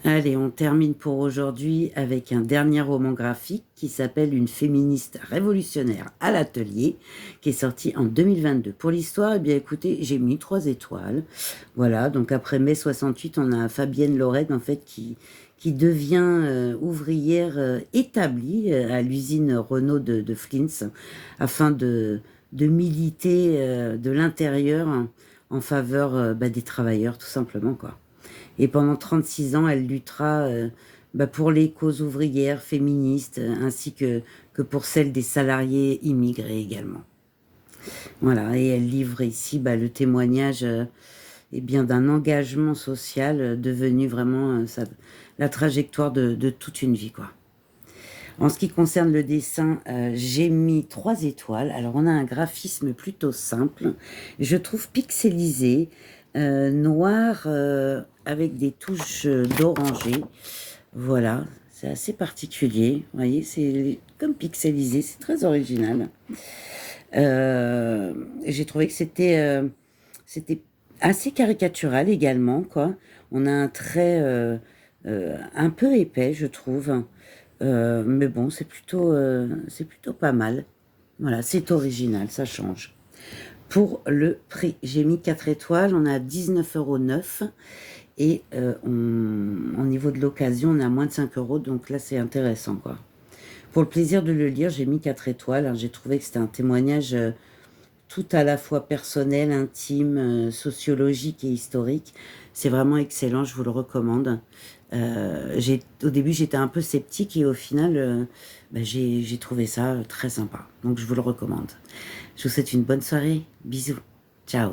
Allez, on termine pour aujourd'hui avec un dernier roman graphique qui s'appelle Une féministe révolutionnaire à l'atelier, qui est sorti en 2022. Pour l'histoire, eh bien écoutez, j'ai mis 3 étoiles. Voilà, donc après mai 68, on a Fabienne Lorraine en fait qui devient ouvrière établie à l'usine Renault de Flins afin de militer de l'intérieur en faveur des travailleurs, tout simplement, quoi. Et pendant 36 ans, elle luttera pour les causes ouvrières, féministes, ainsi que pour celles des salariés immigrés également. Voilà, et elle livre ici le témoignage bien, d'un engagement social devenu vraiment la trajectoire de toute une vie, quoi. En ce qui concerne le dessin, j'ai mis 3 étoiles. Alors, on a un graphisme plutôt simple, je trouve pixelisé, noir avec des touches d'orangé. Voilà, c'est assez particulier. Vous voyez, c'est comme pixelisé, c'est très original. J'ai trouvé que c'était assez caricatural également, quoi. On a un trait un peu épais, je trouve. Mais bon, c'est plutôt pas mal. Voilà, c'est original, ça change. Pour le prix, j'ai mis 4 étoiles, on a 19,09 € et au niveau de l'occasion, on a moins de 5 euros, donc là c'est intéressant, quoi. Pour le plaisir de le lire, j'ai mis 4 étoiles. Hein. J'ai trouvé que c'était un témoignage tout à la fois personnel, intime, sociologique et historique. C'est vraiment excellent, je vous le recommande. Au début, j'étais un peu sceptique et au final, j'ai trouvé ça très sympa. Donc, je vous le recommande. Je vous souhaite une bonne soirée. Bisous. Ciao.